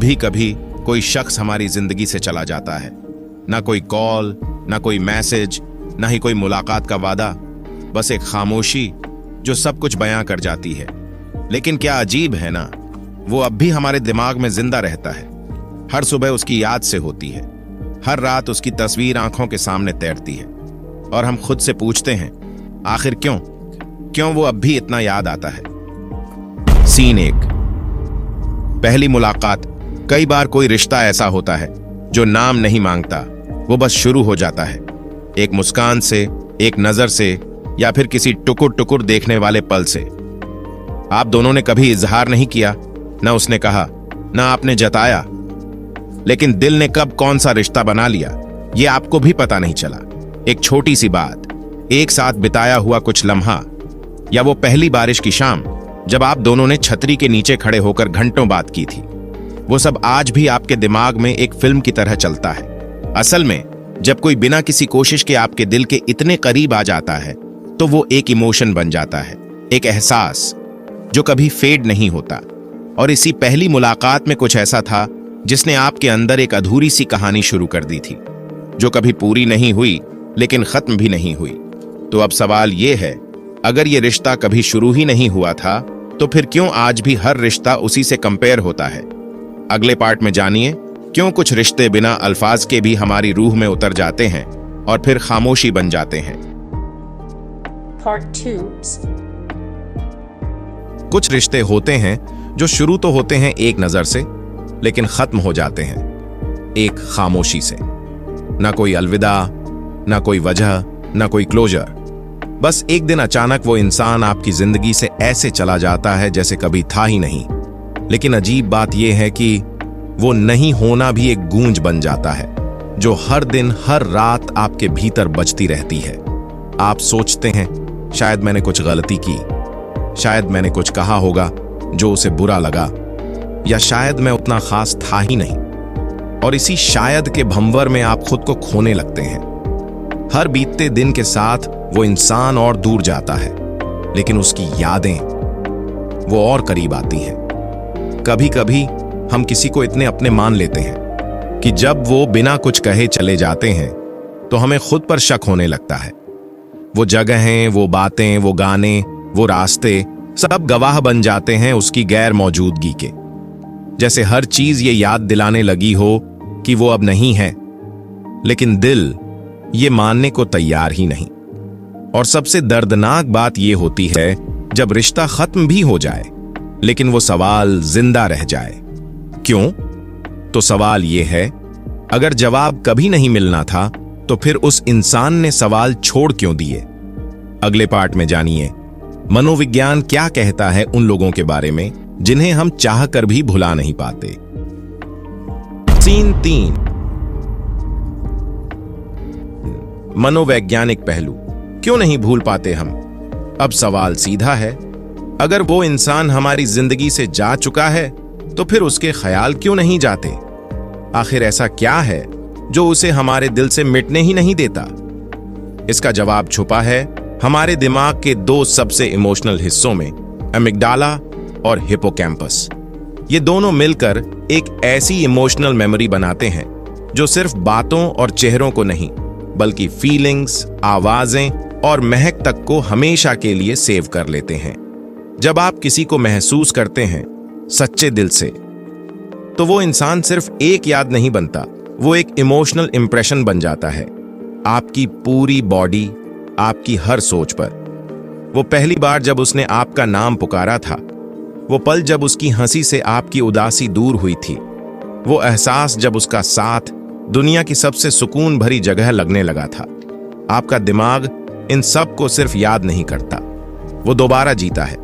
कभी कभी कोई शख्स हमारी जिंदगी से चला जाता है। ना कोई कॉल, ना कोई मैसेज, ना ही कोई मुलाकात का वादा, बस एक खामोशी जो सब कुछ बयां कर जाती है। लेकिन क्या अजीब है ना, वो अब भी हमारे दिमाग में जिंदा रहता है। हर सुबह उसकी याद से होती है, हर रात उसकी तस्वीर आंखों के सामने तैरती है, और हम खुद से पूछते हैं आखिर क्यों वो अब भी इतना याद आता है। सीन 1। पहली मुलाकात। कई बार कोई रिश्ता ऐसा होता है जो नाम नहीं मांगता, वो बस शुरू हो जाता है। एक मुस्कान से, एक नजर से, या फिर किसी टुकुर टुकुर देखने वाले पल से। आप दोनों ने कभी इजहार नहीं किया, ना उसने कहा, ना आपने जताया, लेकिन दिल ने कब कौन सा रिश्ता बना लिया ये आपको भी पता नहीं चला। एक छोटी सी बात, एक साथ बिताया हुआ कुछ लम्हा, या वो पहली बारिश की शाम जब आप दोनों ने छतरी के नीचे खड़े होकर घंटों बात की थी, वो सब आज भी आपके दिमाग में एक फिल्म की तरह चलता है। असल में जब कोई बिना किसी कोशिश के आपके दिल के इतने करीब आ जाता है तो वो एक इमोशन बन जाता है, एक एहसास जो कभी फेड नहीं होता। और इसी पहली मुलाकात में कुछ ऐसा था जिसने आपके अंदर एक अधूरी सी कहानी शुरू कर दी थी, जो कभी पूरी नहीं हुई लेकिन खत्म भी नहीं हुई। तो अब सवाल ये है, अगर ये रिश्ता कभी शुरू ही नहीं हुआ था तो फिर क्यों आज भी हर रिश्ता उसी से कंपेयर होता है। अगले पार्ट में जानिए क्यों कुछ रिश्ते बिना अल्फाज के भी हमारी रूह में उतर जाते हैं और फिर खामोशी बन जाते हैं। Part 2. कुछ रिश्ते होते हैं जो शुरू तो होते हैं एक नजर से, लेकिन खत्म हो जाते हैं एक खामोशी से। ना कोई अलविदा, ना कोई वजह, ना कोई क्लोजर। बस एक दिन अचानक वो इंसान आपकी जिंदगी से ऐसे चला जाता है जैसे कभी था ही नहीं। लेकिन अजीब बात यह है कि वो नहीं होना भी एक गूंज बन जाता है जो हर दिन हर रात आपके भीतर बजती रहती है। आप सोचते हैं शायद मैंने कुछ गलती की, शायद मैंने कुछ कहा होगा जो उसे बुरा लगा, या शायद मैं उतना खास था ही नहीं। और इसी शायद के भंवर में आप खुद को खोने लगते हैं। हर बीतते दिन के साथ वो इंसान और दूर जाता है, लेकिन उसकी यादें वो और करीब आती हैं। कभी कभी हम किसी को इतने अपने मान लेते हैं कि जब वो बिना कुछ कहे चले जाते हैं तो हमें खुद पर शक होने लगता है। वो जगहें, वो बातें, वो गाने, वो रास्ते सब गवाह बन जाते हैं उसकी गैर मौजूदगी के। जैसे हर चीज ये याद दिलाने लगी हो कि वो अब नहीं है, लेकिन दिल ये मानने को तैयार ही नहीं। और सबसे दर्दनाक बात ये होती है जब रिश्ता खत्म भी हो जाए लेकिन वो सवाल जिंदा रह जाए। क्यों? तो सवाल ये है, अगर जवाब कभी नहीं मिलना था तो फिर उस इंसान ने सवाल छोड़ क्यों दिए। अगले पार्ट में जानिए मनोविज्ञान क्या कहता है उन लोगों के बारे में जिन्हें हम चाह कर भी भुला नहीं पाते। सीन 3। मनोवैज्ञानिक पहलू। क्यों नहीं भूल पाते हम? अब सवाल सीधा है, अगर वो इंसान हमारी जिंदगी से जा चुका है तो फिर उसके ख्याल क्यों नहीं जाते? आखिर ऐसा क्या है जो उसे हमारे दिल से मिटने ही नहीं देता? इसका जवाब छुपा है हमारे दिमाग के दो सबसे इमोशनल हिस्सों में, एमिग्डाला और हिपोकैम्पस। ये दोनों मिलकर एक ऐसी इमोशनल मेमोरी बनाते हैं जो सिर्फ बातों और चेहरों को नहीं, बल्कि फीलिंग्स, आवाजें और महक तक को हमेशा के लिए सेव कर लेते हैं। जब आप किसी को महसूस करते हैं सच्चे दिल से, तो वो इंसान सिर्फ एक याद नहीं बनता, वो एक इमोशनल इंप्रेशन बन जाता है आपकी पूरी बॉडी, आपकी हर सोच पर। वो पहली बार जब उसने आपका नाम पुकारा था, वो पल जब उसकी हंसी से आपकी उदासी दूर हुई थी, वो एहसास जब उसका साथ दुनिया की सबसे सुकून भरी जगह लगने लगा था। आपका दिमाग इन सब को सिर्फ याद नहीं करता, वो दोबारा जीता है।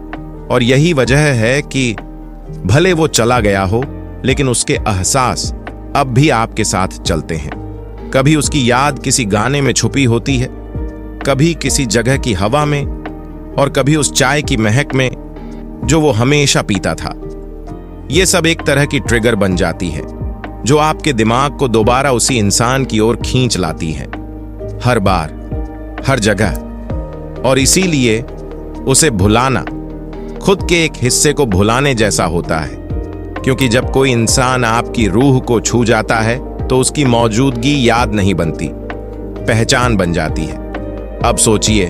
और यही वजह है कि भले वो चला गया हो, लेकिन उसके एहसास अब भी आपके साथ चलते हैं। कभी उसकी याद किसी गाने में छुपी होती है, कभी किसी जगह की हवा में, और कभी उस चाय की महक में जो वो हमेशा पीता था। ये सब एक तरह की ट्रिगर बन जाती है जो आपके दिमाग को दोबारा उसी इंसान की ओर खींच लाती है, हर बार, हर जगह। और इसीलिए उसे भुलाना खुद के एक हिस्से को भुलाने जैसा होता है, क्योंकि जब कोई इंसान आपकी रूह को छू जाता है तो उसकी मौजूदगी याद नहीं बनती, पहचान बन जाती है। अब सोचिए,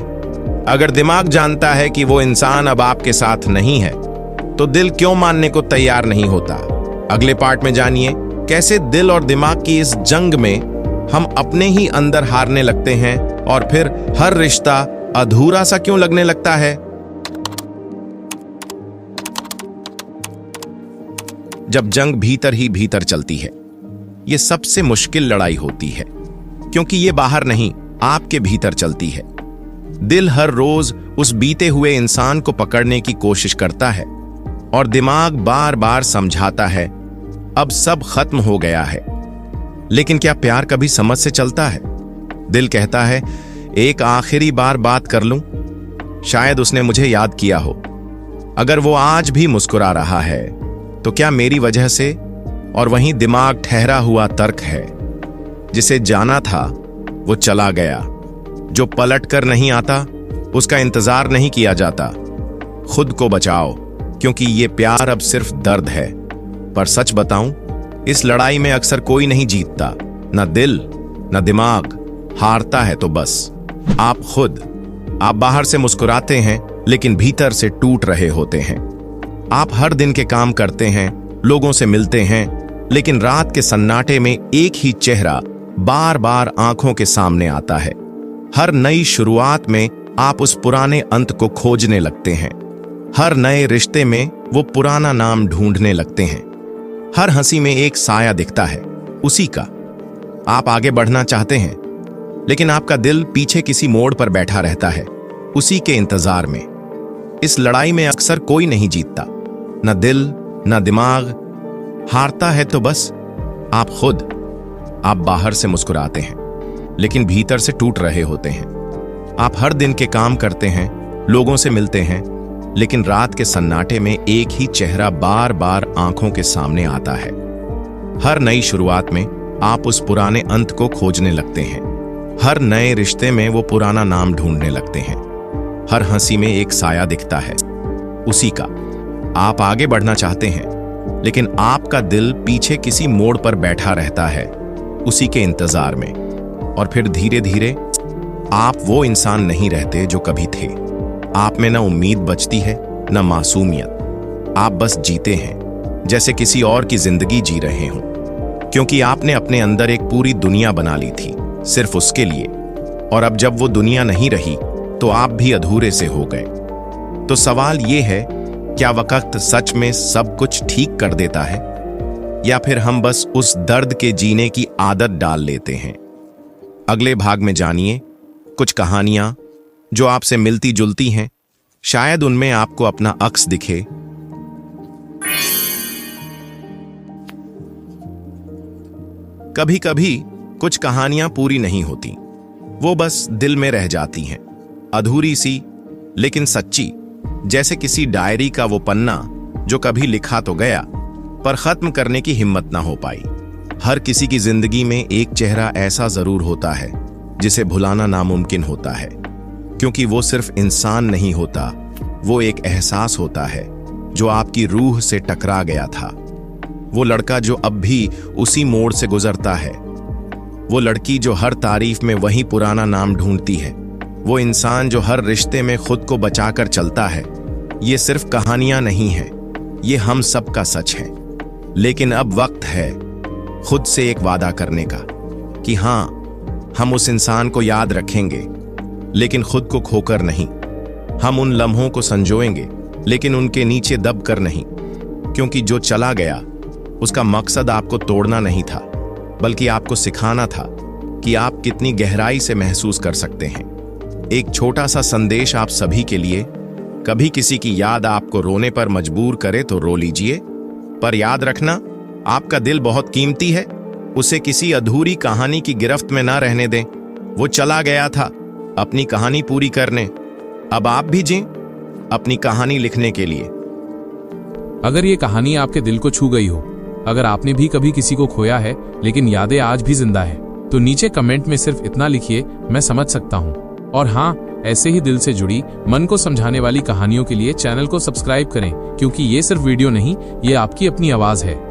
अगर दिमाग जानता है कि वो इंसान अब आपके साथ नहीं है तो दिल क्यों मानने को तैयार नहीं होता? अगले पार्ट में जानिए कैसे दिल और दिमाग की इस जंग में हम अपने ही अंदर हारने लगते हैं और फिर हर रिश्ता अधूरा सा क्यों लगने लगता है। जब जंग भीतर ही भीतर चलती है, ये सबसे मुश्किल लड़ाई होती है, क्योंकि ये बाहर नहीं, आपके भीतर चलती है। दिल हर रोज उस बीते हुए इंसान को पकड़ने की कोशिश करता है और दिमाग बार बार समझाता है अब सब खत्म हो गया है। लेकिन क्या प्यार कभी समझ से चलता है? दिल कहता है एक आखिरी बार बात कर लूं, शायद उसने मुझे याद किया हो। अगर वो आज भी मुस्कुरा रहा है तो क्या मेरी वजह से? और वहीं दिमाग ठहरा हुआ तर्क है, जिसे जाना था वो चला गया, जो पलट कर नहीं आता उसका इंतजार नहीं किया जाता। खुद को बचाओ, क्योंकि ये प्यार अब सिर्फ दर्द है। पर सच बताऊं, इस लड़ाई में अक्सर कोई नहीं जीतता, ना दिल ना दिमाग, हारता है तो बस आप खुद। आप बाहर से मुस्कुराते हैं लेकिन भीतर से टूट रहे होते हैं। आप हर दिन के काम करते हैं, लोगों से मिलते हैं, लेकिन रात के सन्नाटे में एक ही चेहरा बार बार आंखों के सामने आता है। हर नई शुरुआत में आप उस पुराने अंत को खोजने लगते हैं। हर नए रिश्ते में वो पुराना नाम ढूंढने लगते हैं। हर हंसी में एक साया दिखता है, उसी का। आप आगे बढ़ना चाहते हैं, लेकिन आपका दिल पीछे किसी मोड़ पर बैठा रहता है, उसी के इंतजार में। इस लड़ाई में अक्सर कोई नहीं जीतता, न दिल न दिमाग, हारता है तो बस आप खुद। आप बाहर से मुस्कुराते हैं, लेकिन भीतर से टूट रहे होते हैं। आप हर दिन के काम करते हैं, लोगों से मिलते हैं, लेकिन रात के सन्नाटे में एक ही चेहरा बार बार आंखों के सामने आता है। हर नई शुरुआत में आप उस पुराने अंत को खोजने लगते हैं। हर नए रिश्ते में वो पुराना नाम ढूंढने लगते हैं। हर हंसी में एक साया दिखता है, उसी का। आप आगे बढ़ना चाहते हैं, लेकिन आपका दिल पीछे किसी मोड़ पर बैठा रहता है, उसी के इंतजार में। और फिर धीरे धीरे आप वो इंसान नहीं रहते जो कभी थे। आप में न उम्मीद बचती है, न मासूमियत। आप बस जीते हैं, जैसे किसी और की जिंदगी जी रहे हों, क्योंकि आपने अपने अंदर एक पूरी दुनिया बना ली थी, सिर्फ उसके लिए। और अब जब वो दुनिया नहीं रही तो आप भी अधूरे से हो गए। तो सवाल ये है, क्या वक्त सच में सब कुछ ठीक कर देता है, या फिर हम बस उस दर्द के जीने की आदत डाल लेते हैं? अगले भाग में जानिए कुछ कहानियां जो आपसे मिलती जुलती हैं, शायद उनमें आपको अपना अक्स दिखे। कभी कभी कुछ कहानियां पूरी नहीं होती, वो बस दिल में रह जाती हैं, अधूरी सी लेकिन सच्ची। जैसे किसी डायरी का वो पन्ना जो कभी लिखा तो गया, पर खत्म करने की हिम्मत ना हो पाई। हर किसी की जिंदगी में एक चेहरा ऐसा जरूर होता है जिसे भुलाना नामुमकिन होता है, क्योंकि वो सिर्फ इंसान नहीं होता, वो एक एहसास होता है जो आपकी रूह से टकरा गया था। वो लड़का जो अब भी उसी मोड़ से गुजरता है, वो लड़की जो हर तारीफ में वही पुराना नाम ढूंढती है, वो इंसान जो हर रिश्ते में खुद को बचाकर चलता है। ये सिर्फ कहानियां नहीं हैं, ये हम सब का सच है। लेकिन अब वक्त है खुद से एक वादा करने का कि हाँ, हम उस इंसान को याद रखेंगे, लेकिन खुद को खोकर नहीं। हम उन लम्हों को संजोएंगे, लेकिन उनके नीचे दब कर नहीं, क्योंकि जो चला गया उसका मकसद आपको तोड़ना नहीं था, बल्कि आपको सिखाना था कि आप कितनी गहराई से महसूस कर सकते हैं। एक छोटा सा संदेश आप सभी के लिए, कभी किसी की याद आपको रोने पर मजबूर करे तो रो लीजिए, पर याद रखना आपका दिल बहुत कीमती है, उसे किसी अधूरी कहानी की गिरफ्त में ना रहने दें। वो चला गया था अपनी कहानी पूरी करने, अब आप भी जिएं अपनी कहानी लिखने के लिए। अगर ये कहानी आपके दिल को छू गई हो, अगर आपने भी कभी किसी को खोया है लेकिन यादें आज भी जिंदा है, तो नीचे कमेंट में सिर्फ इतना लिखिए, मैं समझ सकता हूँ। और हाँ, ऐसे ही दिल से जुड़ी, मन को समझाने वाली कहानियों के लिए चैनल को सब्सक्राइब करें, क्योंकि ये सिर्फ वीडियो नहीं, ये आपकी अपनी आवाज है।